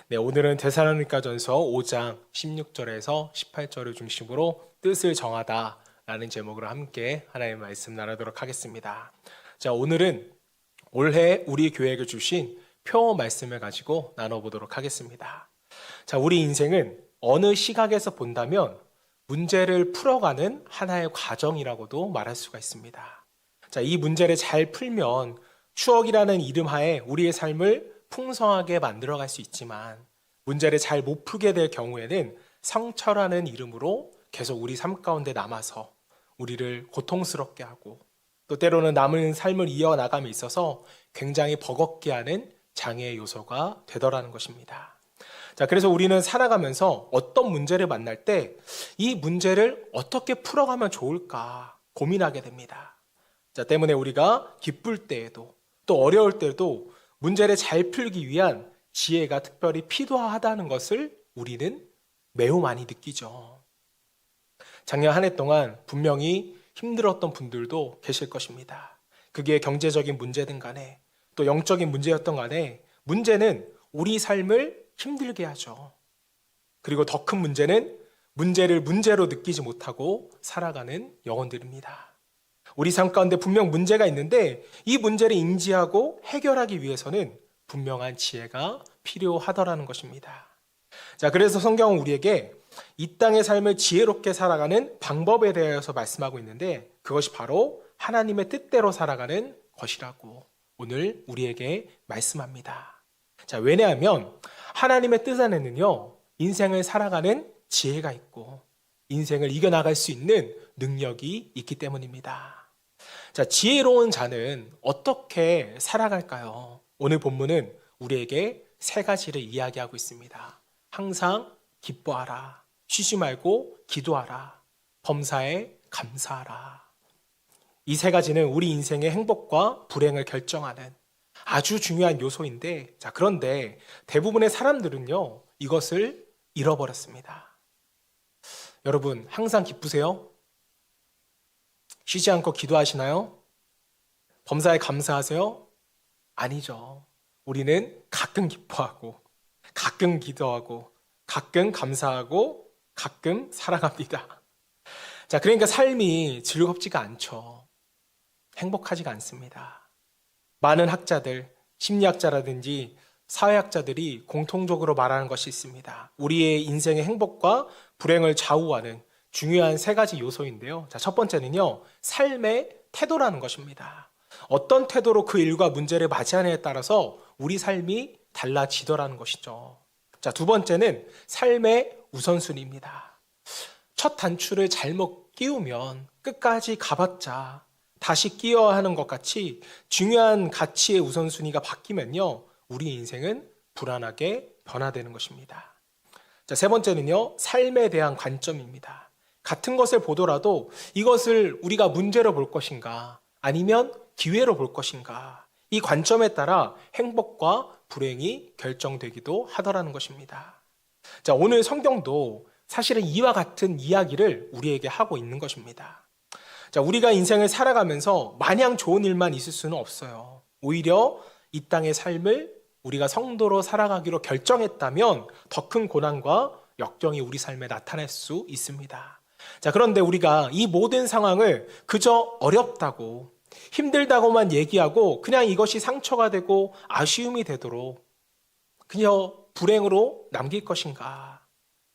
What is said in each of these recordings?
네, 오늘은 데살로니가전서 5장 16절에서 18절을 중심으로 뜻을 정하다라는 제목으로 함께 하나님의 말씀 나누도록 하겠습니다. 자, 오늘은 올해 우리 교회에게 주신 표 말씀을 가지고 나눠보도록 하겠습니다. 자, 우리 인생은 어느 시각에서 본다면 문제를 풀어가는 하나의 과정이라고도 말할 수가 있습니다. 자, 이 문제를 잘 풀면 추억이라는 이름 하에 우리의 삶을 풍성하게 만들어갈 수 있지만 문제를 잘 못 풀게 될 경우에는 상처라는 이름으로 계속 우리 삶 가운데 남아서 우리를 고통스럽게 하고 또 때로는 남은 삶을 이어나감에 있어서 굉장히 버겁게 하는 장애의 요소가 되더라는 것입니다. 자, 그래서 우리는 살아가면서 어떤 문제를 만날 때 이 문제를 어떻게 풀어가면 좋을까 고민하게 됩니다. 자, 때문에 우리가 기쁠 때에도 또 어려울 때도 문제를 잘 풀기 위한 지혜가 특별히 필요하다는 것을 우리는 매우 많이 느끼죠. 작년 한 해 동안 분명히 힘들었던 분들도 계실 것입니다. 그게 경제적인 문제든 간에 또 영적인 문제였던 간에 문제는 우리 삶을 힘들게 하죠. 그리고 더 큰 문제는 문제를 문제로 느끼지 못하고 살아가는 영혼들입니다. 우리 삶 가운데 분명 문제가 있는데 이 문제를 인지하고 해결하기 위해서는 분명한 지혜가 필요하더라는 것입니다. 자, 그래서 성경은 우리에게 이 땅의 삶을 지혜롭게 살아가는 방법에 대해서 말씀하고 있는데 그것이 바로 하나님의 뜻대로 살아가는 것이라고 오늘 우리에게 말씀합니다. 자, 왜냐하면 하나님의 뜻 안에는요, 인생을 살아가는 지혜가 있고 인생을 이겨나갈 수 있는 능력이 있기 때문입니다. 자, 지혜로운 자는 어떻게 살아갈까요? 오늘 본문은 우리에게 세 가지를 이야기하고 있습니다. 항상 기뻐하라, 쉬지 말고 기도하라, 범사에 감사하라. 이 세 가지는 우리 인생의 행복과 불행을 결정하는 아주 중요한 요소인데, 자, 그런데 대부분의 사람들은요, 이것을 잃어버렸습니다. 여러분, 항상 기쁘세요? 쉬지 않고 기도하시나요? 범사에 감사하세요? 아니죠. 우리는 가끔 기뻐하고, 가끔 기도하고, 가끔 감사하고, 가끔 사랑합니다. 자, 그러니까 삶이 즐겁지가 않죠. 행복하지가 않습니다. 많은 학자들, 심리학자라든지 사회학자들이 공통적으로 말하는 것이 있습니다. 우리의 인생의 행복과 불행을 좌우하는 중요한 세 가지 요소인데요. 자, 첫 번째는요, 삶의 태도라는 것입니다. 어떤 태도로 그 일과 문제를 맞이하느냐에 따라서 우리 삶이 달라지더라는 것이죠. 자, 두 번째는 삶의 우선순위입니다. 첫 단추를 잘못 끼우면 끝까지 가봤자 다시 끼워야 하는 것 같이 중요한 가치의 우선순위가 바뀌면요, 우리 인생은 불안하게 변화되는 것입니다. 자, 세 번째는요, 삶에 대한 관점입니다. 같은 것을 보더라도 이것을 우리가 문제로 볼 것인가 아니면 기회로 볼 것인가, 이 관점에 따라 행복과 불행이 결정되기도 하더라는 것입니다. 자, 오늘 성경도 사실은 이와 같은 이야기를 우리에게 하고 있는 것입니다. 자, 우리가 인생을 살아가면서 마냥 좋은 일만 있을 수는 없어요. 오히려 이 땅의 삶을 우리가 성도로 살아가기로 결정했다면 더 큰 고난과 역경이 우리 삶에 나타날 수 있습니다. 자, 그런데 우리가 이 모든 상황을 그저 어렵다고 힘들다고만 얘기하고 그냥 이것이 상처가 되고 아쉬움이 되도록 그냥 불행으로 남길 것인가?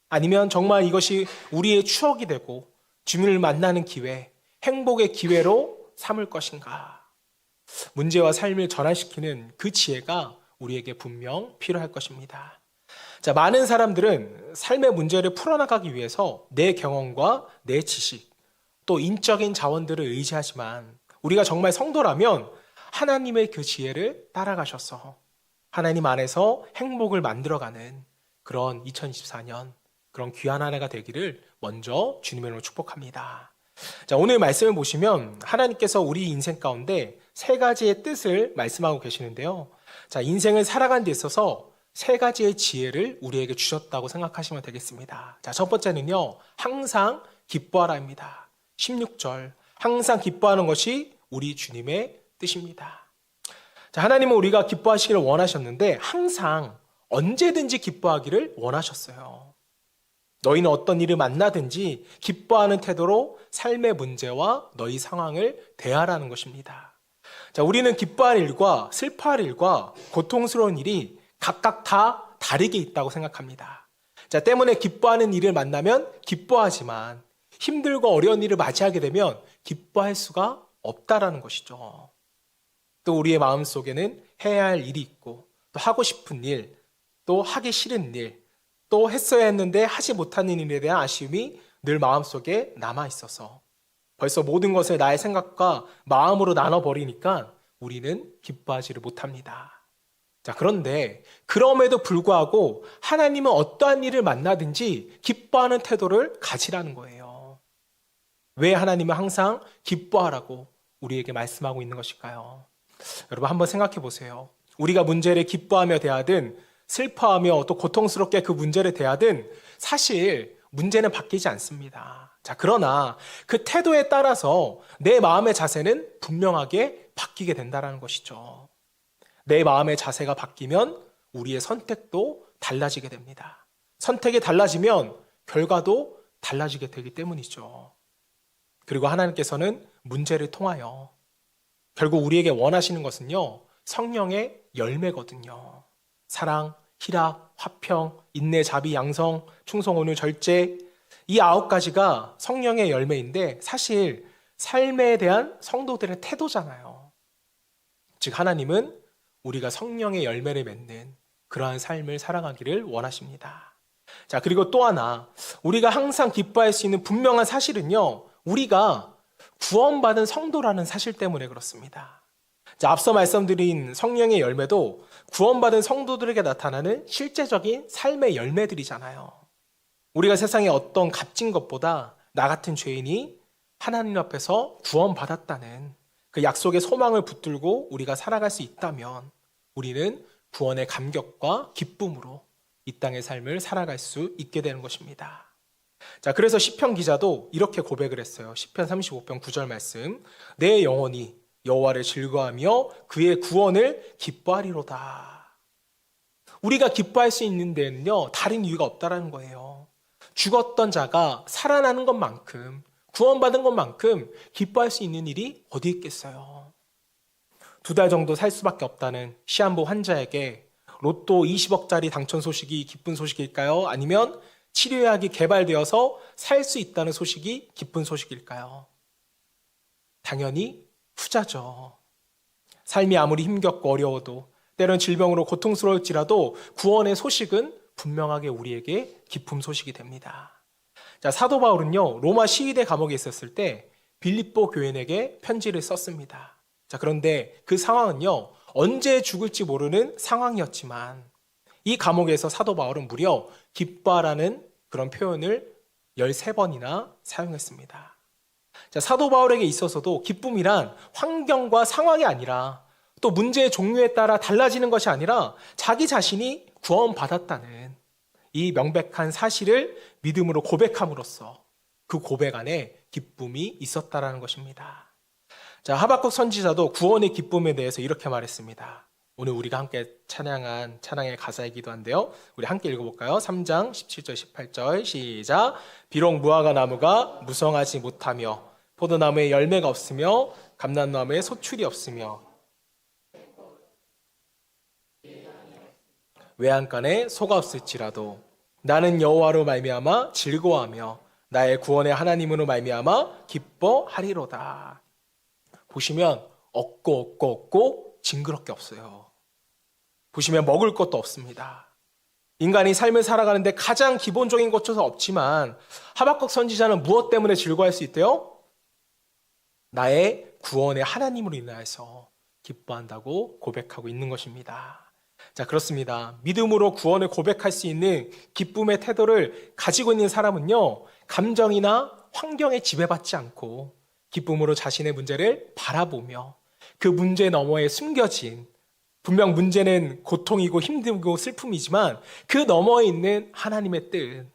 아니면 정말 이것이 우리의 추억이 되고 주님을 만나는 기회, 행복의 기회로 삼을 것인가? 문제와 삶을 전환시키는 그 지혜가 우리에게 분명 필요할 것입니다. 자, 많은 사람들은 삶의 문제를 풀어나가기 위해서 내 경험과 내 지식, 또 인적인 자원들을 의지하지만 우리가 정말 성도라면 하나님의 그 지혜를 따라가셔서 하나님 안에서 행복을 만들어가는 그런 2024년, 그런 귀한 한 해가 되기를 먼저 주님의 이름으로 축복합니다. 자, 오늘 말씀을 보시면 하나님께서 우리 인생 가운데 세 가지의 뜻을 말씀하고 계시는데요. 자, 인생을 살아가는 데 있어서 세 가지의 지혜를 우리에게 주셨다고 생각하시면 되겠습니다. 자, 첫 번째는요, 항상 기뻐하라입니다. 16절, 항상 기뻐하는 것이 우리 주님의 뜻입니다. 자, 하나님은 우리가 기뻐하시기를 원하셨는데 항상 언제든지 기뻐하기를 원하셨어요. 너희는 어떤 일을 만나든지 기뻐하는 태도로 삶의 문제와 너희 상황을 대하라는 것입니다. 자, 우리는 기뻐할 일과 슬퍼할 일과 고통스러운 일이 각각 다 다르게 있다고 생각합니다. 자, 때문에 기뻐하는 일을 만나면 기뻐하지만 힘들고 어려운 일을 맞이하게 되면 기뻐할 수가 없다라는 것이죠. 또 우리의 마음속에는 해야 할 일이 있고 또 하고 싶은 일, 또 하기 싫은 일, 또 했어야 했는데 하지 못하는 일에 대한 아쉬움이 늘 마음속에 남아 있어서 벌써 모든 것을 나의 생각과 마음으로 나눠버리니까 우리는 기뻐하지를 못합니다. 자, 그런데 그럼에도 불구하고 하나님은 어떠한 일을 만나든지 기뻐하는 태도를 가지라는 거예요. 왜 하나님은 항상 기뻐하라고 우리에게 말씀하고 있는 것일까요? 여러분 한번 생각해 보세요. 우리가 문제를 기뻐하며 대하든 슬퍼하며 또 고통스럽게 그 문제를 대하든 사실 문제는 바뀌지 않습니다. 자, 그러나 그 태도에 따라서 내 마음의 자세는 분명하게 바뀌게 된다는 것이죠. 내 마음의 자세가 바뀌면 우리의 선택도 달라지게 됩니다. 선택이 달라지면 결과도 달라지게 되기 때문이죠. 그리고 하나님께서는 문제를 통하여 결국 우리에게 원하시는 것은요, 성령의 열매거든요. 사랑, 희락, 화평, 인내, 자비, 양성, 충성, 온유, 절제, 이 9가지가 성령의 열매인데 사실 삶에 대한 성도들의 태도잖아요. 즉 하나님은 우리가 성령의 열매를 맺는 그러한 삶을 살아가기를 원하십니다. 자, 그리고 또 하나 우리가 항상 기뻐할 수 있는 분명한 사실은요, 우리가 구원받은 성도라는 사실 때문에 그렇습니다. 자, 앞서 말씀드린 성령의 열매도 구원받은 성도들에게 나타나는 실제적인 삶의 열매들이잖아요. 우리가 세상의 어떤 값진 것보다 나 같은 죄인이 하나님 앞에서 구원받았다는 그 약속의 소망을 붙들고 우리가 살아갈 수 있다면 우리는 구원의 감격과 기쁨으로 이 땅의 삶을 살아갈 수 있게 되는 것입니다. 자, 그래서 시편 기자도 이렇게 고백을 했어요. 시편 35편 9절 말씀. 내 영혼이 여호와를 즐거워하며 그의 구원을 기뻐하리로다. 우리가 기뻐할 수 있는 데는요, 다른 이유가 없다라는 거예요. 죽었던 자가 살아나는 것만큼, 구원받은 것만큼 기뻐할 수 있는 일이 어디 있겠어요. 2달 정도 살 수밖에 없다는 시한부 환자에게 로또 20억짜리 당첨 소식이 기쁜 소식일까요? 아니면 치료약이 개발되어서 살 수 있다는 소식이 기쁜 소식일까요? 당연히 후자죠. 삶이 아무리 힘겹고 어려워도 때론 질병으로 고통스러울지라도 구원의 소식은 분명하게 우리에게 기쁨 소식이 됩니다. 자, 사도 바울은요, 로마 시위대 감옥에 있었을 때 빌립보 교인에게 편지를 썼습니다. 자, 그런데 그 상황은요, 언제 죽을지 모르는 상황이었지만 이 감옥에서 사도 바울은 무려 기뻐하라는 그런 표현을 13번이나 사용했습니다. 자, 사도 바울에게 있어서도 기쁨이란 환경과 상황이 아니라 또 문제의 종류에 따라 달라지는 것이 아니라 자기 자신이 구원받았다는 이 명백한 사실을 믿음으로 고백함으로써 그 고백 안에 기쁨이 있었다라는 것입니다. 자, 하박국 선지자도 구원의 기쁨에 대해서 이렇게 말했습니다. 오늘 우리가 함께 찬양한 찬양의 가사이기도 한데요. 우리 함께 읽어볼까요? 3장 17절 18절 시작. 비록 무화과 나무가 무성하지 못하며 포도나무에 열매가 없으며 감람나무에 소출이 없으며 외양간에 소가 없을지라도 나는 여호와로 말미암아 즐거워하며 나의 구원의 하나님으로 말미암아 기뻐하리로다. 보시면 없고 징그럽게 없어요. 보시면 먹을 것도 없습니다. 인간이 삶을 살아가는데 가장 기본적인 것조차 없지만 하박국 선지자는 무엇 때문에 즐거워할 수 있대요? 나의 구원의 하나님으로 인하여서 기뻐한다고 고백하고 있는 것입니다. 자, 그렇습니다. 믿음으로 구원을 고백할 수 있는 기쁨의 태도를 가지고 있는 사람은요, 감정이나 환경에 지배받지 않고 기쁨으로 자신의 문제를 바라보며 그 문제 너머에 숨겨진, 분명 문제는 고통이고 힘들고 슬픔이지만 그 너머에 있는 하나님의 뜻,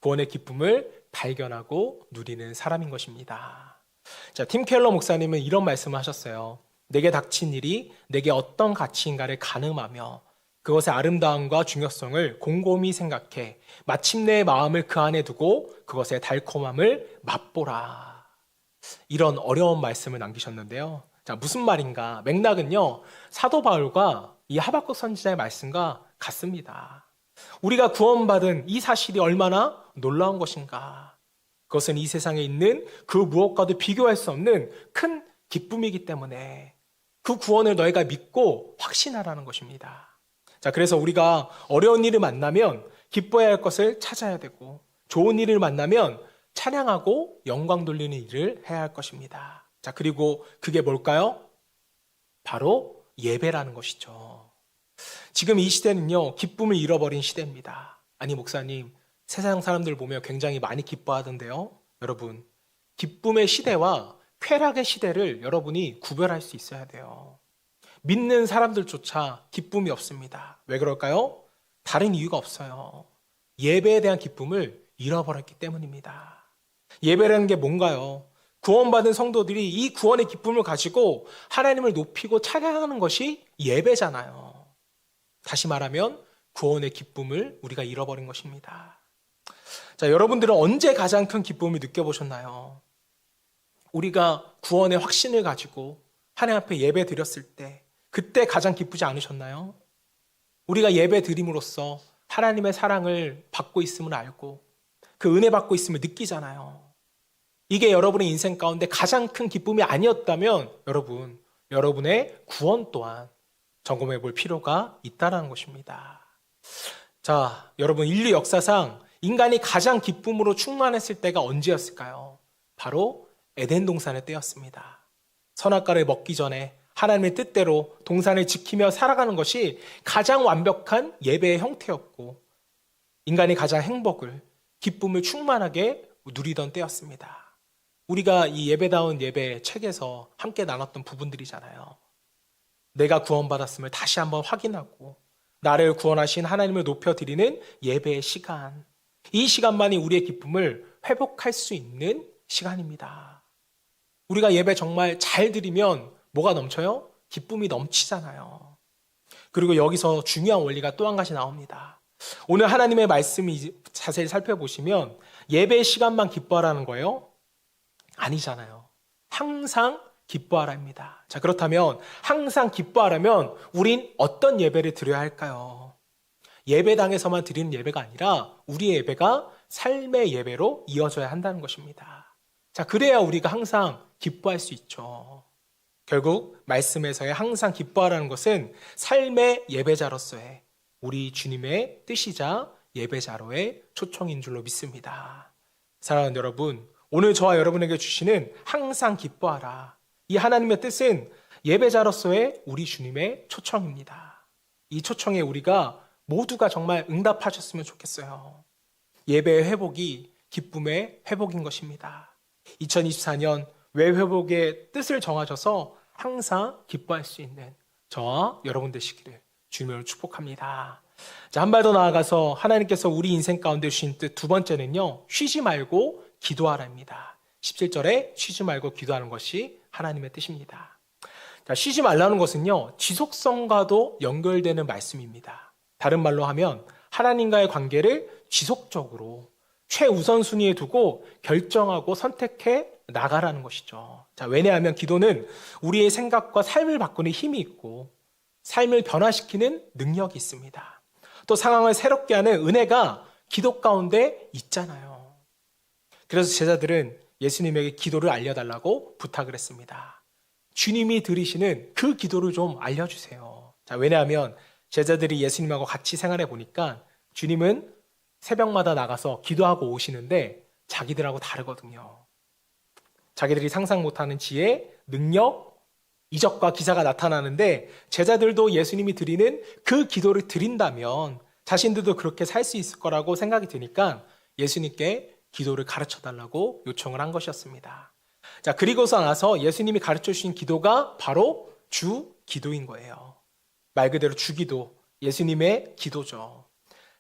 구원의 기쁨을 발견하고 누리는 사람인 것입니다. 자, 팀 켈러 목사님은 이런 말씀을 하셨어요. 내게 닥친 일이 내게 어떤 가치인가를 가늠하며 그것의 아름다움과 중요성을 곰곰이 생각해 마침내 마음을 그 안에 두고 그것의 달콤함을 맛보라. 이런 어려운 말씀을 남기셨는데요. 자, 무슨 말인가? 맥락은요, 사도 바울과 이 하박국 선지자의 말씀과 같습니다. 우리가 구원받은 이 사실이 얼마나 놀라운 것인가? 그것은 이 세상에 있는 그 무엇과도 비교할 수 없는 큰 기쁨이기 때문에 그 구원을 너희가 믿고 확신하라는 것입니다. 자, 그래서 우리가 어려운 일을 만나면 기뻐해야 할 것을 찾아야 되고, 좋은 일을 만나면 찬양하고 영광 돌리는 일을 해야 할 것입니다. 자, 그리고 그게 뭘까요? 바로 예배라는 것이죠. 지금 이 시대는요, 기쁨을 잃어버린 시대입니다. 아니, 목사님, 세상 사람들 보면 굉장히 많이 기뻐하던데요. 여러분, 기쁨의 시대와 쾌락의 시대를 여러분이 구별할 수 있어야 돼요. 믿는 사람들조차 기쁨이 없습니다. 왜 그럴까요? 다른 이유가 없어요. 예배에 대한 기쁨을 잃어버렸기 때문입니다. 예배라는 게 뭔가요? 구원받은 성도들이 이 구원의 기쁨을 가지고 하나님을 높이고 찬양하는 것이 예배잖아요. 다시 말하면 구원의 기쁨을 우리가 잃어버린 것입니다. 자, 여러분들은 언제 가장 큰 기쁨을 느껴보셨나요? 우리가 구원의 확신을 가지고 하나님 앞에 예배 드렸을 때, 그때 가장 기쁘지 않으셨나요? 우리가 예배 드림으로써 하나님의 사랑을 받고 있음을 알고 그 은혜 받고 있음을 느끼잖아요. 이게 여러분의 인생 가운데 가장 큰 기쁨이 아니었다면 여러분의 구원 또한 점검해 볼 필요가 있다는 것입니다. 자, 여러분, 인류 역사상 인간이 가장 기쁨으로 충만했을 때가 언제였을까요? 바로 에덴 동산의 때였습니다. 선악과를 먹기 전에 하나님의 뜻대로 동산을 지키며 살아가는 것이 가장 완벽한 예배의 형태였고, 인간이 가장 행복을, 기쁨을 충만하게 누리던 때였습니다. 우리가 이 예배다운 예배 책에서 함께 나눴던 부분들이잖아요. 내가 구원받았음을 다시 한번 확인하고 나를 구원하신 하나님을 높여드리는 예배의 시간, 이 시간만이 우리의 기쁨을 회복할 수 있는 시간입니다. 우리가 예배 정말 잘 드리면 뭐가 넘쳐요? 기쁨이 넘치잖아요. 그리고 여기서 중요한 원리가 또 한 가지 나옵니다. 오늘 하나님의 말씀이 자세히 살펴보시면 예배의 시간만 기뻐하라는 거예요? 아니잖아요. 항상 기뻐하라입니다. 자, 그렇다면 항상 기뻐하려면 우린 어떤 예배를 드려야 할까요? 예배당에서만 드리는 예배가 아니라 우리의 예배가 삶의 예배로 이어져야 한다는 것입니다. 자, 그래야 우리가 항상 기뻐할 수 있죠. 결국 말씀에서의 항상 기뻐하라는 것은 삶의 예배자로서의 우리 주님의 뜻이자 예배자로의 초청인 줄로 믿습니다. 사랑하는 여러분, 오늘 저와 여러분에게 주시는 항상 기뻐하라, 이 하나님의 뜻은 예배자로서의 우리 주님의 초청입니다. 이 초청에 우리가 모두가 정말 응답하셨으면 좋겠어요. 예배의 회복이 기쁨의 회복인 것입니다. 2024년 외회복의 뜻을 정하셔서 항상 기뻐할 수 있는 저와 여러분 되시기를 주님으로 축복합니다. 자, 한 발 더 나아가서 하나님께서 우리 인생 가운데 주신 뜻 두 번째는요, 쉬지 말고 기도하라입니다. 17절에 쉬지 말고 기도하는 것이 하나님의 뜻입니다. 자, 쉬지 말라는 것은요, 지속성과도 연결되는 말씀입니다. 다른 말로 하면 하나님과의 관계를 지속적으로 최우선순위에 두고 결정하고 선택해 나가라는 것이죠. 자, 왜냐하면 기도는 우리의 생각과 삶을 바꾸는 힘이 있고 삶을 변화시키는 능력이 있습니다. 또 상황을 새롭게 하는 은혜가 기도 가운데 있잖아요. 그래서 제자들은 예수님에게 기도를 알려달라고 부탁을 했습니다. 주님이 들으시는 그 기도를 좀 알려주세요. 자, 왜냐하면 제자들이 예수님하고 같이 생활해 보니까 주님은 새벽마다 나가서 기도하고 오시는데 자기들하고 다르거든요. 자기들이 상상 못하는 지혜, 능력, 이적과 기사가 나타나는데 제자들도 예수님이 드리는 그 기도를 드린다면 자신들도 그렇게 살 수 있을 거라고 생각이 드니까 예수님께 기도를 가르쳐달라고 요청을 한 것이었습니다. 자, 그리고서 나서 예수님이 가르쳐 주신 기도가 바로 주 기도인 거예요. 말 그대로 주기도, 예수님의 기도죠.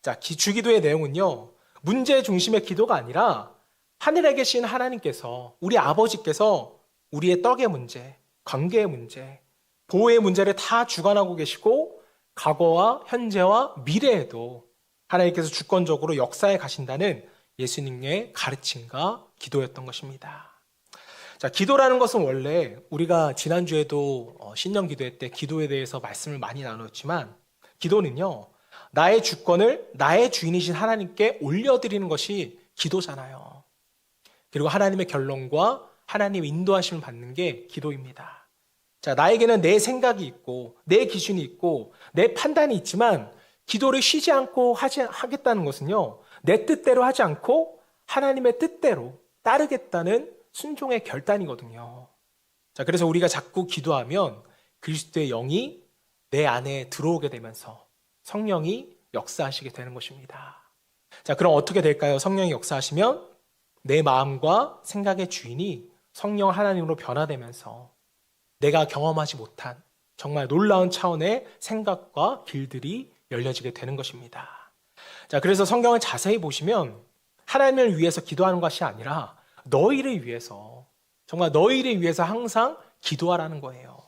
자, 주기도의 내용은요, 문제 중심의 기도가 아니라 하늘에 계신 하나님께서, 우리 아버지께서 우리의 떡의 문제, 관계의 문제, 보호의 문제를 다 주관하고 계시고 과거와 현재와 미래에도 하나님께서 주권적으로 역사에 가신다는 예수님의 가르침과 기도였던 것입니다. 자, 기도라는 것은 원래 우리가 지난주에도 신년 기도회 때 기도에 대해서 말씀을 많이 나눴지만, 기도는요, 나의 주권을 나의 주인이신 하나님께 올려드리는 것이 기도잖아요. 그리고 하나님의 결론과 하나님의 인도하심을 받는 게 기도입니다. 자, 나에게는 내 생각이 있고 내 기준이 있고 내 판단이 있지만, 기도를 쉬지 않고 하겠다는 것은요, 내 뜻대로 하지 않고 하나님의 뜻대로 따르겠다는 순종의 결단이거든요. 자, 그래서 우리가 자꾸 기도하면 그리스도의 영이 내 안에 들어오게 되면서 성령이 역사하시게 되는 것입니다. 자, 그럼 어떻게 될까요? 성령이 역사하시면 내 마음과 생각의 주인이 성령 하나님으로 변화되면서 내가 경험하지 못한 정말 놀라운 차원의 생각과 길들이 열려지게 되는 것입니다. 자, 그래서 성경을 자세히 보시면 하나님을 위해서 기도하는 것이 아니라 너희를 위해서, 정말 너희를 위해서 항상 기도하라는 거예요.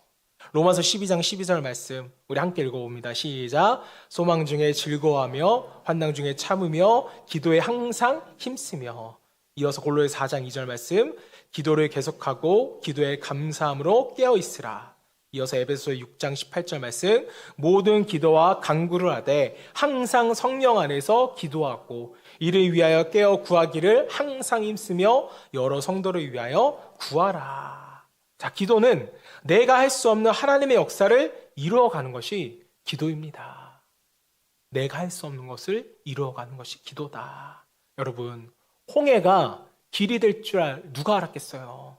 로마서 12장 12절 말씀 우리 함께 읽어봅니다. 시작. 소망 중에 즐거워하며 환난 중에 참으며 기도에 항상 힘쓰며. 이어서 골로새 4장 2절 말씀, 기도를 계속하고 기도에 감사함으로 깨어있으라. 이어서 에베소서 6장 18절 말씀, 모든 기도와 간구를 하되 항상 성령 안에서 기도하고 이를 위하여 깨어 구하기를 항상 힘쓰며 여러 성도를 위하여 구하라. 자, 기도는 내가 할 수 없는 하나님의 역사를 이루어가는 것이 기도입니다. 내가 할 수 없는 것을 이루어가는 것이 기도다. 여러분, 홍해가 길이 될 줄 누가 알았겠어요?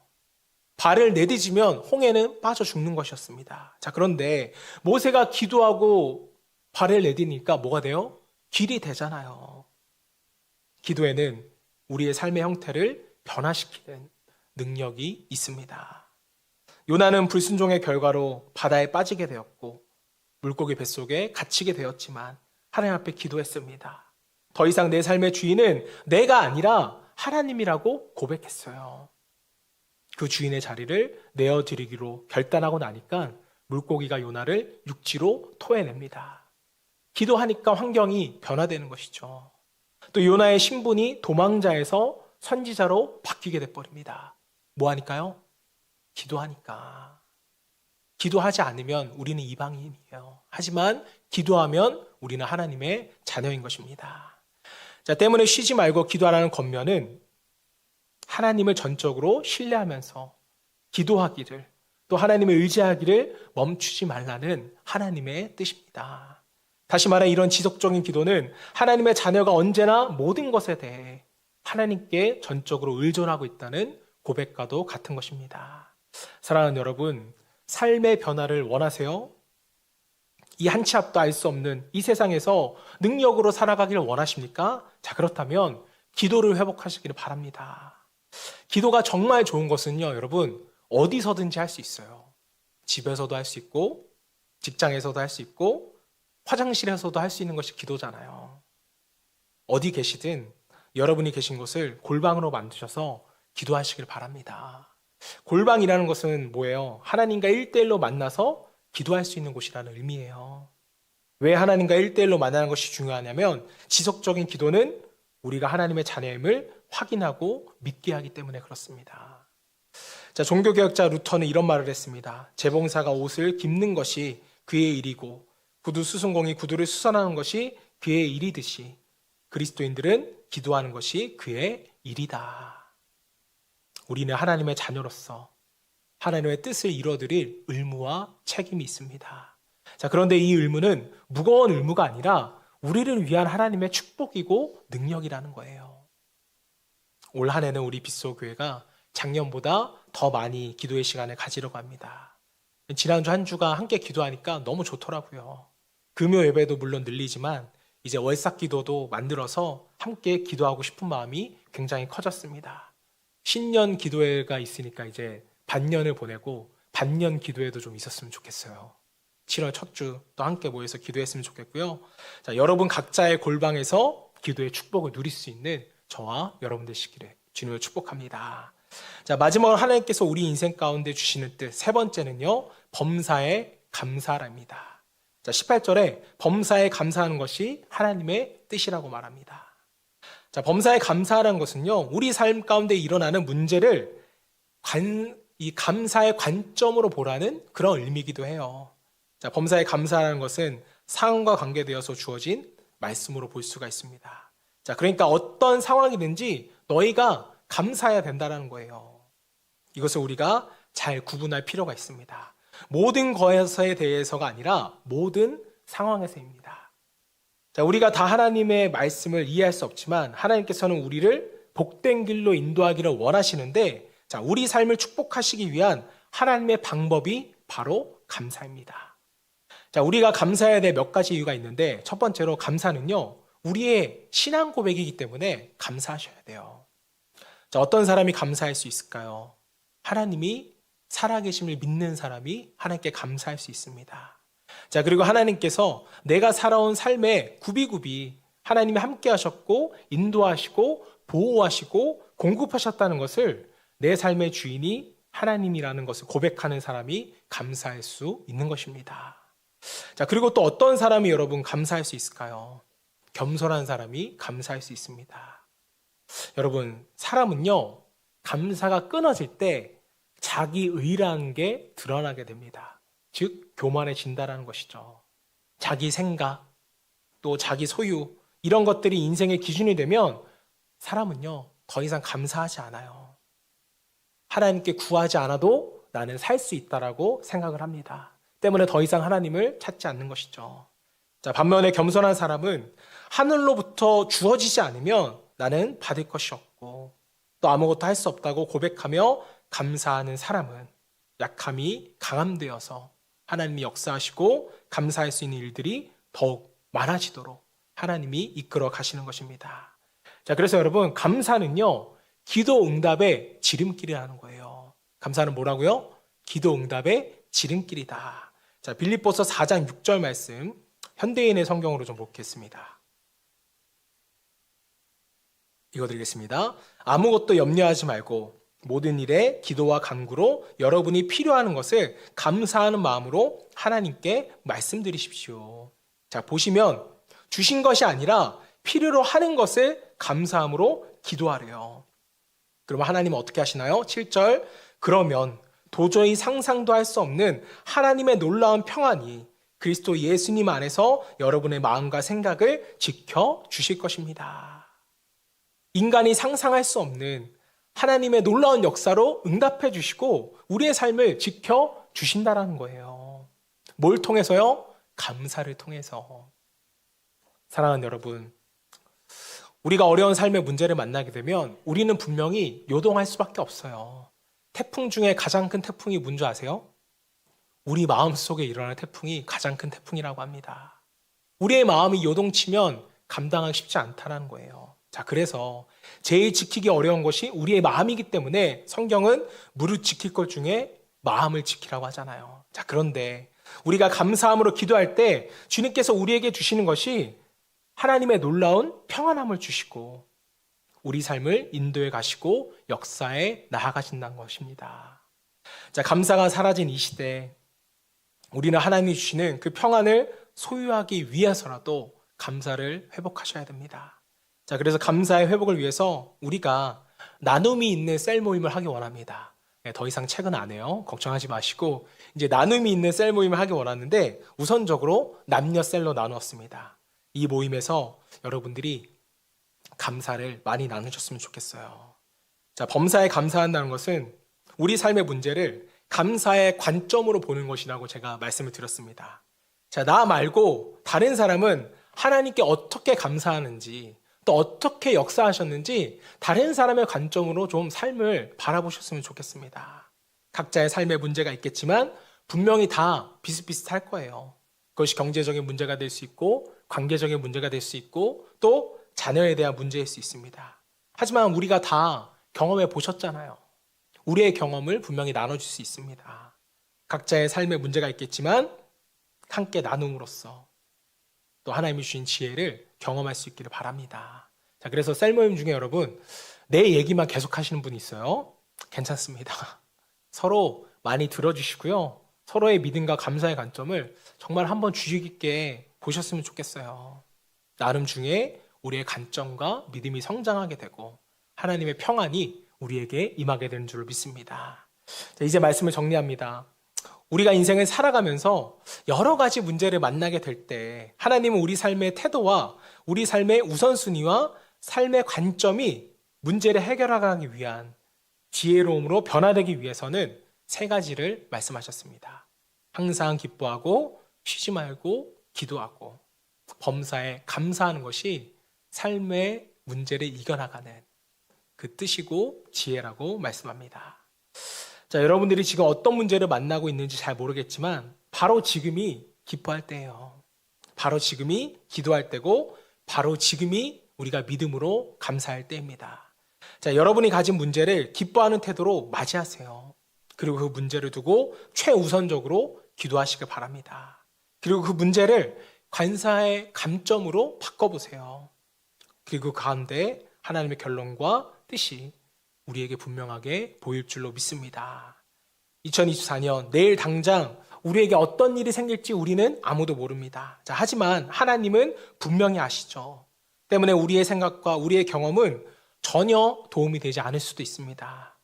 발을 내디지면 홍해는 빠져 죽는 것이었습니다. 자, 그런데 모세가 기도하고 발을 내디니까 뭐가 돼요? 길이 되잖아요. 기도에는 우리의 삶의 형태를 변화시키는 능력이 있습니다. 요나는 불순종의 결과로 바다에 빠지게 되었고 물고기 뱃속에 갇히게 되었지만 하나님 앞에 기도했습니다. 더 이상 내 삶의 주인은 내가 아니라 하나님이라고 고백했어요. 그 주인의 자리를 내어드리기로 결단하고 나니까 물고기가 요나를 육지로 토해냅니다. 기도하니까 환경이 변화되는 것이죠. 또 요나의 신분이 도망자에서 선지자로 바뀌게 돼버립니다. 뭐 하니까요? 기도하니까. 기도하지 않으면 우리는 이방인이에요. 하지만 기도하면 우리는 하나님의 자녀인 것입니다. 자, 때문에 쉬지 말고 기도하라는 권면은 하나님을 전적으로 신뢰하면서 기도하기를, 또 하나님을 의지하기를 멈추지 말라는 하나님의 뜻입니다. 다시 말해 이런 지속적인 기도는 하나님의 자녀가 언제나 모든 것에 대해 하나님께 전적으로 의존하고 있다는 고백과도 같은 것입니다. 사랑하는 여러분, 삶의 변화를 원하세요? 이 한 치 앞도 알 수 없는 이 세상에서 능력으로 살아가기를 원하십니까? 자, 그렇다면 기도를 회복하시기를 바랍니다. 기도가 정말 좋은 것은요, 여러분, 어디서든지 할 수 있어요. 집에서도 할 수 있고, 직장에서도 할 수 있고, 화장실에서도 할 수 있는 것이 기도잖아요. 어디 계시든 여러분이 계신 곳을 골방으로 만드셔서 기도하시길 바랍니다. 골방이라는 것은 뭐예요? 하나님과 1대1로 만나서 기도할 수 있는 곳이라는 의미예요. 왜 하나님과 1대1로 만나는 것이 중요하냐면 지속적인 기도는 우리가 하나님의 자녀임을 확인하고 믿게 하기 때문에 그렇습니다. 자, 종교개혁자 루터는 이런 말을 했습니다. 재봉사가 옷을 깁는 것이 그의 일이고 구두 수선공이 구두를 수선하는 것이 그의 일이듯이 그리스도인들은 기도하는 것이 그의 일이다. 우리는 하나님의 자녀로서 하나님의 뜻을 이뤄드릴 의무와 책임이 있습니다. 자, 그런데 이 의무는 무거운 의무가 아니라 우리를 위한 하나님의 축복이고 능력이라는 거예요. 올 한 해는 우리 빗소교회가 작년보다 더 많이 기도의 시간을 가지려고 합니다. 지난주 한 주가 함께 기도하니까 너무 좋더라고요. 금요 예배도 물론 늘리지만 이제 월삭 기도도 만들어서 함께 기도하고 싶은 마음이 굉장히 커졌습니다. 신년 기도회가 있으니까 이제 반년을 보내고 반년 기도회도 좀 있었으면 좋겠어요. 7월 첫 주 또 함께 모여서 기도했으면 좋겠고요. 자, 여러분 각자의 골방에서 기도의 축복을 누릴 수 있는 저와 여러분 되시기를 주님을 축복합니다. 자, 마지막으로 하나님께서 우리 인생 가운데 주시는 뜻 세 번째는요, 범사에 감사랍니다. 자, 18절에 범사에 감사하는 것이 하나님의 뜻이라고 말합니다. 자, 범사에 감사하는 것은요, 우리 삶 가운데 일어나는 문제를 이 감사의 관점으로 보라는 그런 의미이기도 해요. 자, 범사에 감사하는 것은 상황과 관계되어서 주어진 말씀으로 볼 수가 있습니다. 자, 그러니까 어떤 상황이든지 너희가 감사해야 된다는 거예요. 이것을 우리가 잘 구분할 필요가 있습니다. 모든 것에 대해서가 아니라 모든 상황에서입니다. 자, 우리가 다 하나님의 말씀을 이해할 수 없지만 하나님께서는 우리를 복된 길로 인도하기를 원하시는데, 자, 우리 삶을 축복하시기 위한 하나님의 방법이 바로 감사입니다. 자, 우리가 감사해야 될 몇 가지 이유가 있는데, 첫 번째로 감사는요, 우리의 신앙 고백이기 때문에 감사하셔야 돼요. 자, 어떤 사람이 감사할 수 있을까요? 하나님이 살아계심을 믿는 사람이 하나님께 감사할 수 있습니다. 자, 그리고 하나님께서 내가 살아온 삶에 굽이굽이 하나님이 함께 하셨고 인도하시고 보호하시고 공급하셨다는 것을 내 삶의 주인이 하나님이라는 것을 고백하는 사람이 감사할 수 있는 것입니다. 자, 그리고 또 어떤 사람이 여러분 감사할 수 있을까요? 겸손한 사람이 감사할 수 있습니다. 여러분, 사람은요, 감사가 끊어질 때 자기 의라는 게 드러나게 됩니다. 즉, 교만해진다라는 것이죠. 자기 생각, 또 자기 소유, 이런 것들이 인생의 기준이 되면 사람은요, 더 이상 감사하지 않아요. 하나님께 구하지 않아도 나는 살 수 있다라고 생각을 합니다. 때문에 더 이상 하나님을 찾지 않는 것이죠. 자, 반면에 겸손한 사람은 하늘로부터 주어지지 않으면 나는 받을 것이 없고 또 아무것도 할 수 없다고 고백하며 감사하는 사람은 약함이 강함되어서 하나님이 역사하시고 감사할 수 있는 일들이 더욱 많아지도록 하나님이 이끌어 가시는 것입니다. 자, 그래서 여러분, 감사는요, 기도 응답의 지름길이라는 거예요. 감사는 뭐라고요? 기도 응답의 지름길이다. 자, 빌립보서 4장 6절 말씀 현대인의 성경으로 좀 보겠습니다. 읽어드리겠습니다. 아무것도 염려하지 말고 모든 일에 기도와 간구로 여러분이 필요하는 것을 감사하는 마음으로 하나님께 말씀드리십시오. 자, 보시면 주신 것이 아니라 필요로 하는 것을 감사함으로 기도하래요. 그러면 하나님은 어떻게 하시나요? 7절, 그러면 도저히 상상도 할 수 없는 하나님의 놀라운 평안이 그리스도 예수님 안에서 여러분의 마음과 생각을 지켜주실 것입니다. 인간이 상상할 수 없는 하나님의 놀라운 역사로 응답해 주시고 우리의 삶을 지켜주신다는 거예요. 뭘 통해서요? 감사를 통해서. 사랑하는 여러분, 우리가 어려운 삶의 문제를 만나게 되면 우리는 분명히 요동할 수밖에 없어요. 태풍 중에 가장 큰 태풍이 뭔지 아세요? 우리 마음속에 일어나는 태풍이 가장 큰 태풍이라고 합니다. 우리의 마음이 요동치면 감당하기 쉽지 않다는 거예요. 자, 그래서 제일 지키기 어려운 것이 우리의 마음이기 때문에 성경은 무릇 지킬 것 중에 마음을 지키라고 하잖아요. 자, 그런데 우리가 감사함으로 기도할 때 주님께서 우리에게 주시는 것이 하나님의 놀라운 평안함을 주시고 우리 삶을 인도해 가시고 역사에 나아가신다는 것입니다. 자, 감사가 사라진 이 시대, 우리는 하나님이 주시는 그 평안을 소유하기 위해서라도 감사를 회복하셔야 됩니다. 자, 그래서 감사의 회복을 위해서 우리가 나눔이 있는 셀 모임을 하기 원합니다. 더 이상 책은 안 해요. 걱정하지 마시고 이제 나눔이 있는 셀 모임을 하기 원하는데 우선적으로 남녀 셀로 나누었습니다. 이 모임에서 여러분들이 감사를 많이 나누셨으면 좋겠어요. 자, 범사에 감사한다는 것은 우리 삶의 문제를 감사의 관점으로 보는 것이라고 제가 말씀을 드렸습니다. 자, 나 말고 다른 사람은 하나님께 어떻게 감사하는지 또 어떻게 역사하셨는지 다른 사람의 관점으로 좀 삶을 바라보셨으면 좋겠습니다. 각자의 삶의 문제가 있겠지만 분명히 다 비슷비슷할 거예요. 그것이 경제적인 문제가 될 수 있고 관계적인 문제가 될 수 있고 또 자녀에 대한 문제일 수 있습니다. 하지만 우리가 다 경험해 보셨잖아요. 우리의 경험을 분명히 나눠줄 수 있습니다. 각자의 삶의 문제가 있겠지만 함께 나눔으로써 또 하나님이 주신 지혜를 경험할 수 있기를 바랍니다. 자, 그래서 셀 모임 중에 여러분 내 얘기만 계속 하시는 분이 있어요. 괜찮습니다. 서로 많이 들어주시고요. 서로의 믿음과 감사의 관점을 정말 한번 주의 깊게 보셨으면 좋겠어요. 나름 중에 우리의 관점과 믿음이 성장하게 되고 하나님의 평안이 우리에게 임하게 되는 줄 믿습니다. 자, 이제 말씀을 정리합니다. 우리가 인생을 살아가면서 여러 가지 문제를 만나게 될 때 하나님은 우리 삶의 태도와 우리 삶의 우선순위와 삶의 관점이 문제를 해결하기 위한 지혜로움으로 변화되기 위해서는 세 가지를 말씀하셨습니다. 항상 기뻐하고 쉬지 말고 기도하고 범사에 감사하는 것이 삶의 문제를 이겨나가는 그 뜻이고 지혜라고 말씀합니다. 자, 여러분들이 지금 어떤 문제를 만나고 있는지 잘 모르겠지만 바로 지금이 기뻐할 때예요. 바로 지금이 기도할 때고 바로 지금이 우리가 믿음으로 감사할 때입니다. 자, 여러분이 가진 문제를 기뻐하는 태도로 맞이하세요. 그리고 그 문제를 두고 최우선적으로 기도하시길 바랍니다. 그리고 그 문제를 감사의 감점으로 바꿔보세요. 그리고 그 가운데 하나님의 결론과 뜻이 우리에게 분명하게 보일 줄로 믿습니다. 2024년 내일 당장 우리에게 어떤 일이 생길지 우리는 아무도 모릅니다. 자, 하지만 하나님은 분명히 아시죠. 때문에 우리의 생각과 우리의 경험은 전혀 도움이 되지 않을 수도 있습니다.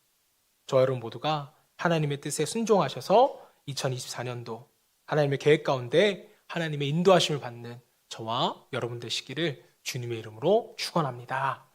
저 여러분 모두가 하나님의 뜻에 순종하셔서 2024년도 하나님의 계획 가운데 하나님의 인도하심을 받는 저와 여러분 되시기를 주님의 이름으로 축원합니다.